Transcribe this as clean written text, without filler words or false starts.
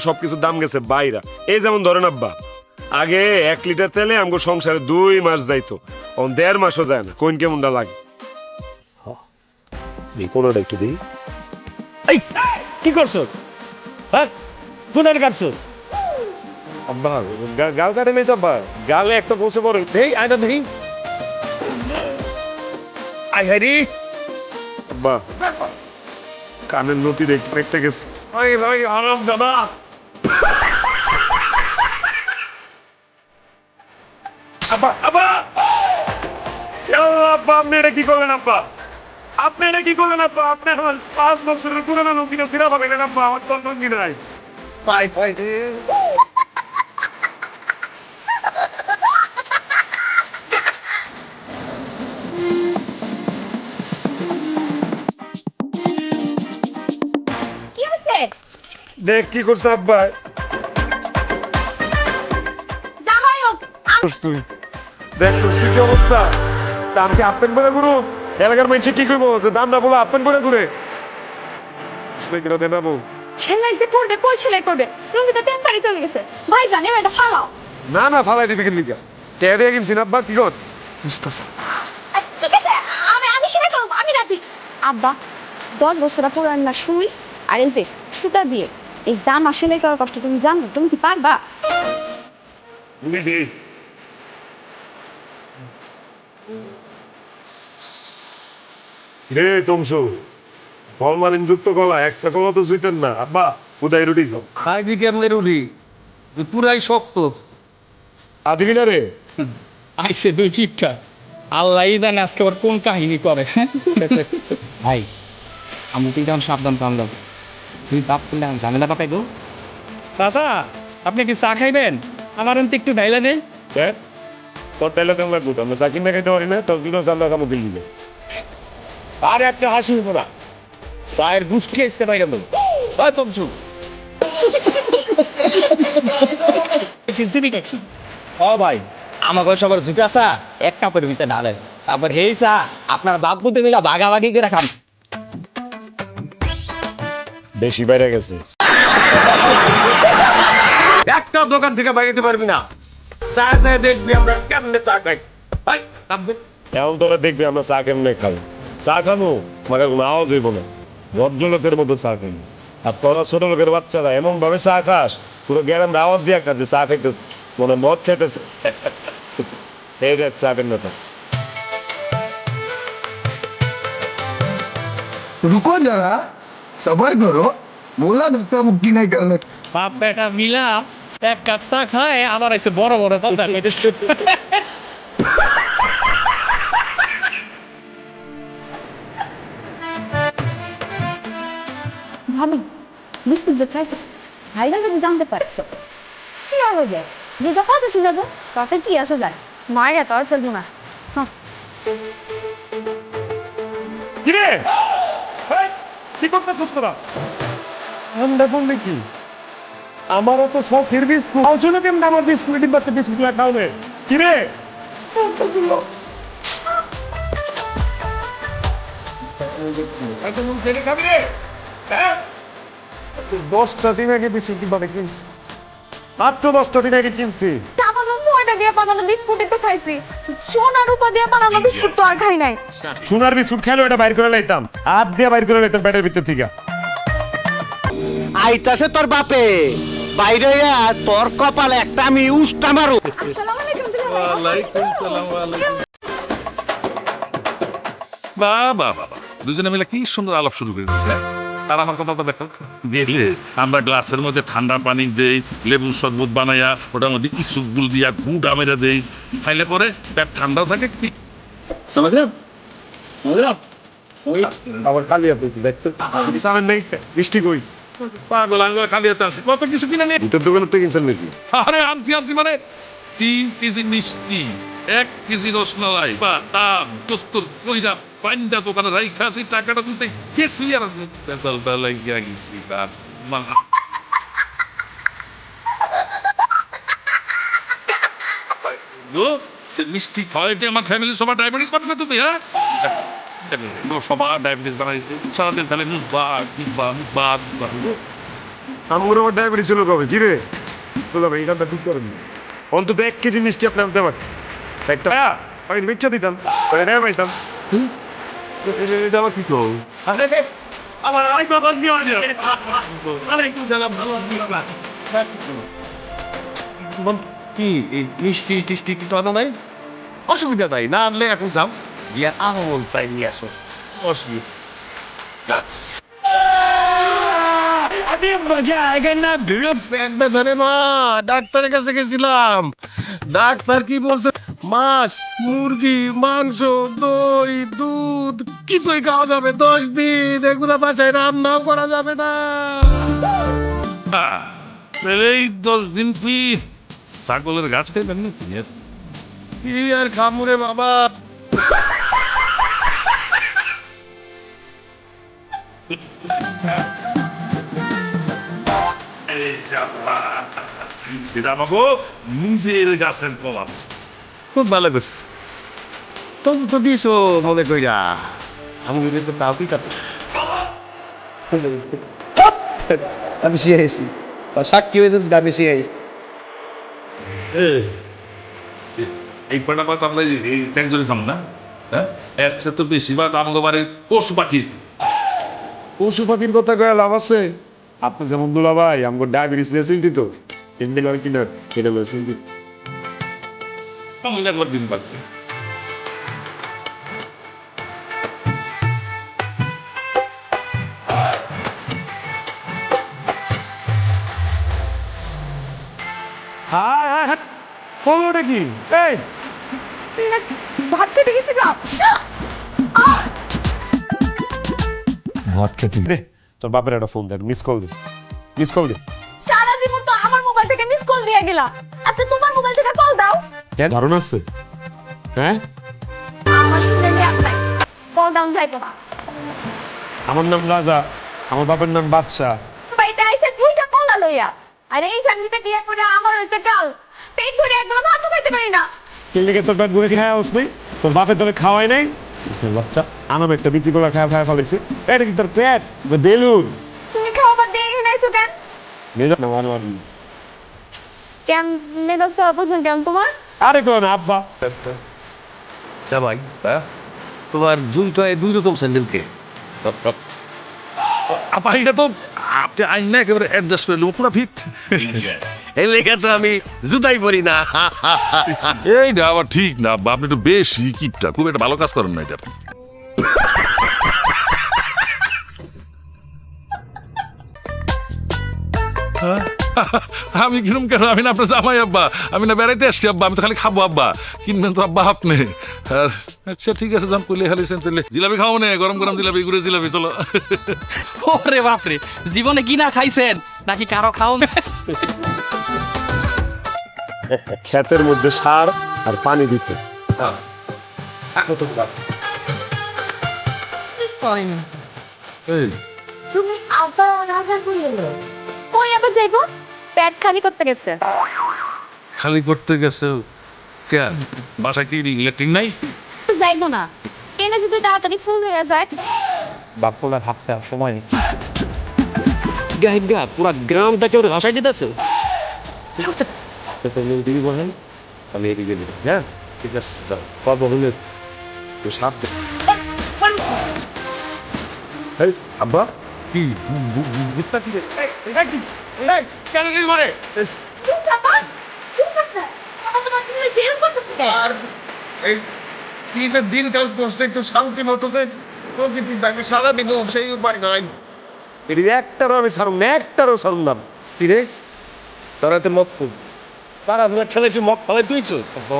সবকিছুর দাম গেছে বাইরা। এই যেমন ধরেন আব্বা, আগে 1 লিটার তেলে আমগো সংসারে 2 মাস যাইতো, 1.5 মাসও যায় না। কোন কেমনটা লাগে কোনটা একটু দিই। এই কি করছো? হ্যাঁ কোনটা কাটছো? আব্বা গাল কাটে নেই তো আব্বা, গালে একটা বসে পড়ে। এই আয়টা দেখি। আই হারি আব্বা কানের নতি দেখতে গেছে। ওই ভাই আরাম দাদা। আব্বা আব্বা আব্বা আপনি এটা কি করলেন আব্বা? আপনি এটা কি করলেন আব্বা? আপনি আমার 5 বছরের পুরানো নদীটা ফিরা পাবেন আব্বা, আমার তো নদী নাই। পাই পাই কি হয়েছে? দেখ কি করছে আব্বা। জামাই হোক তুই দেখছিস কি অবস্থা? দাম কি আপেন বলে গুরু? এলাকার মানুষ কি করবো যে দাম না বলে আপেন বলে ঘুরে? দেবো সেলাই যে করবে, কই সেলাই করবে? তুমি তো টেম্পারি চলে গেছে। ভাই জানি এটা ফালাও। না না ফালাই দিবি কেন লিগা? টেয়া দিয়ে কিনছি না আব্বা, কি কর বুঝতেছ? ঠিক আছে, আমি সেলাই করবো, আমি রাজি। আব্বা 10 বছর পুরান না সুই আর এই যে সুতা দিয়ে এই জামা সেলাই করার কষ্ট তুমি জানো? তুমি কি পারবা? বুঝি রে তমসু, ফলমারিন যুক্ত কলা একটা কলা তো জুইতেন না আব্বা। উদয় রুটি খাও। খাই দি কেমনে রুটি পুরাই শক্ত। আদিবি না রে? আইসে দুই টিপটা আল্লাহ জানে আজকে আবার কোন কাহিনী করে। ভাই আমি তো যেমন সাবধান কামলাম, তুই বাপ করলে আমি ঝামেলাটা পাইব। চাচা আপনি কি চা খাইবেন? আমার অন্তে একটু ডাইলা নেই। তোর টাইলে কেমন লাগবো? আমরা চাকরি না খাইতে পারি না, তোর দিনও চান্দা কামো দিল্লি। আর একটা হাসি হইব না, চায়ের গুষ্টি আসতে পাইলাম না। ওই তমসু ও ভাই আমাকে সবার ঝুঁকে চা এক কাপের ভিতরে ঢালে, তারপর হেই চা আপনার বাপ বুদ্ধি মিলা ভাগাভাগি করে খান। বেশি বাইরে গেছে। একটা দোকান থেকে বাইরে পারবি না। চা চায় দেখবি আমরা কেমনে চা খাই। ভাই নামবে এখন তোরা দেখবি আমরা চা কেমনে খাবো। চা খাবো মানে কোনো আওয়াজ হইব না, ভদ্রলোকের মতো চা খাবো। আর তোরা ছোট লোকের বাচ্চারা এমন ভাবে চা খাস, পুরো গ্রামের আওয়াজ দিয়ে খাচ্ছে চা খাইতে, মানে মদ খেতেছে। এই দেখ চা কেমনে তো। रुको जरा सबर करो बोला धक्का मुक्की नहीं करने বাপ বেটা মিলা এক কাপ চা খায়, আমার এসে বড় বড় কথা কইতেছে। ভাবি বিস্কুট যে খাইতেছে ভাইরা যদি জানতে পারছো কি হবে? যেটা কথা শুনে যাবো তাতে কি আসে যায়? মায়েরা তো আর ফেলবো না। হ্যাঁ কিরে এই, কি করতেছিস তোরা? আমরা বললি কি আমারও তো সব ফির বিস্কুট শুনে কেমন আমার বিস্কুট ডিব্বাতে বিস্কুট খাও রে। কিরে খাবি রে। 10টা দিন আগে বিস্কুট ডিব্বাতে কিনছি, মাত্র 10টা দিন আগে কিনছি। বানানো ময়দা দিয়ে বানানো বিস্কুটই তো খাইছি, সোনা রূপা দিয়ে বানানো বিস্কুট তো আর খাই নাই। সোনার বিস্কুট খেলো এটা বাইর করে লাইতাম, হাত দিয়ে বাইর করে লাইতাম পেটের ভিতর থেকে। আইতাছে তোর বাপে বাইরে তোর কপালে একটা আমি উষ্টা মারু। আসসালামু আলাইকুম। ওয়ালাইকুম সালাম। বাহ বাহ বাহ, দুজনে মিলে কি সুন্দর আলাপ শুরু করে দিচ্ছে। তার আমার কথা দেখো, দেখলে আমরা গ্লাসের মধ্যে ঠান্ডা পানি দেই, লেবু শরবত বানাইয়া ওটার মধ্যে কিছু গুল দিয়া গুড় আমেরা দেই, খাইলে পরে পেট ঠান্ডাও থাকে। কি আবার খালি আপনি দেখতে সামনে নেই বৃষ্টি কই? পাগল আঙ্গুল খালি হাতে আছে, কত কিছু কিনে নিয়ে। ভিতর দোকানে তো কিনছেন নাকি? আরে আনছি আনছি মানে 3 কেজি মিষ্টি, 1 কেজি রসমালাই, বাদাম, কস্তুর কইরা পান্ডা দোকানে রাইখা আছি, টাকাটা দিতে গেছি আর বেজালটা লাগিয়া গেছি। আর মিষ্টি খাওয়াইতে আমার ফ্যামিলি সবার ডায়াবেটিস পাবে না তুমি, হ্যাঁ? সবার ডায়াবেটিস বানাইছে সারাদিন, তাহলে আমার আবার ডায়াবেটিস ছিল কবে কি রে তোলা ভাই এখানটা ঠিক করেন অন্তত 1 কেজি মিষ্টি আপনি আনতে পারেন একটা আমি মিথ্যা দিতাম নেওয়া পাইতাম এটা আমার কি কর আমার আরেক বাবা দিয়ে আলাইকুম সালাম ভালো কি মিষ্টি টিষ্টি কিছু আনা নাই অসুবিধা নাই না আনলে এখন যাও গিয়া আমল চাই নিয়ে আসো অসুবিধা ডাক্তারের কাছে গেছিলাম ডাক্তার কি বলছে মাছ মুরগি মাংস দই দুধ কিছুই খাওয়া যাবে 10 দিন এগুলা বাসায় রান্নাও করা যাবে না এই 10 দিন কি ছাগলের গাছ খাইবেন নাকি কি আর খামুরে বাবা এটা আমাকে নিজের গাছের কলা খুব ভালো করছে তবু তো দিছো মনে কইরা আমি তো তাও কি আমি শিখেছি সাক্ষী হয়েছে আমি শিখেছি এই কটা মাছ আমরা এই ট্যাঙ্কজরি খাম না হ্যাঁ একসাথে তো বেশিরভাগ আমাদের বাড়ির পশু পাখি পশু পাখির কথা কয়ে লাভ আছে আপনি যেমন দুলা ভাই আমার ডায়াবেটিস নিয়ে চিন্তিত ইন্ডিয়ান আর কিনা সেটা বলে চিন্তিত আমি একবার দিন পাচ্ছি হায় হায় হায় খবরটা কি এই ভাত খেতে গেছিলাম ভাত খেতে দে তোর বাপের একটা ফোন দে মিস কল দে সারা জীবন তো আমার মোবাইল থেকে মিস কল দিয়ে গেলা আজকে তোমার মোবাইল থেকে কল দাও কেন ধারণা আছে হ্যাঁ আমার শুনে নিয়ে আপনাই কল দাও যাইতো না আমার নাম রাজা আমার বাপের নাম বাদশা বাড়িতে আইসে 2টা কলা লইয়া আরে এই ফ্যামিলিতে বিয়ে করে আমার হইছে কাল পেট ভরে একবার ভাতও খাইতে পারি না কিনলে তোর পেট ভরে খাওয়া হস নাই তোর বাপের তোরে খাওয়াই নাই বাচ্চা আনাম একটা বিক্রি করে খাওয়া ফেলেছি এটা কি তোর পেট বেলুন তুমি খাবার দিয়ে এখানে আইসো কেন মেজা না মানবার কেন মেজাজ খাওয়া পছন্দ কেন তোমার আরে কোন আব্বা ভাই তোমার দুই রকম স্যান্ডেল কে আপা এটা তো আপনি আইন না একেবারে অ্যাডজাস্ট করে নেবো পুরো ফিট এই লেখা তো আমি জুতাই পরি না এইটা আবার ঠিক না বা আপনি একটু বেশি কিপটা খুব একটা ভালো কাজ করেন না এটা আমি কিরম কেন আমি না আপনার জামাই আব্বা আমি না বেড়াইতে আসছি আব্বা আমি তো খালি খাবো আব্বা কিনবেন তো আব্বা আপনি আচ্ছা ঠিক আছে যাম কইলে খালিছেন তাহলে জিলাপি খাও না গরম গরম জিলাপি ঘুরে জিলাপি চলো ওরে বাপরে জীবনে কি না খাইছেন নাকি কারো খাও ক্ষেতের মধ্যে সার আর পানি দিতে তুমি আবার রাজা কই আবার যাইবো পেট খালি করতে গেছে খালি করতে গেছে কে বাসায় কি ইলেকট্রিক নাই তো যাইবো না এনে যদি তাড়াতাড়ি ফুল হয়ে যায় বাপলা ভাবতে সময় নেই গাইগা পুরা গ্রামটাকে ওর ভাষায় দিতেছে দিদি বলেন আমি এদিকে দিই হ্যাঁ ঠিক আছে যাও কত হলে তো সাপ এই আব্বা কি বুঝতে কি কেন কি করে আর এই কি যে দিনকাল করছে একটু শান্তি মতো প্রকৃতি থাকে সারাদিন সেই উপায় নাই এটি একটারও আমি ছাড়ুন না একটারও ছাড়ুন না কিরে তোরা তো মক তারা ছেলে তুই মক ফেলে তুইছো ও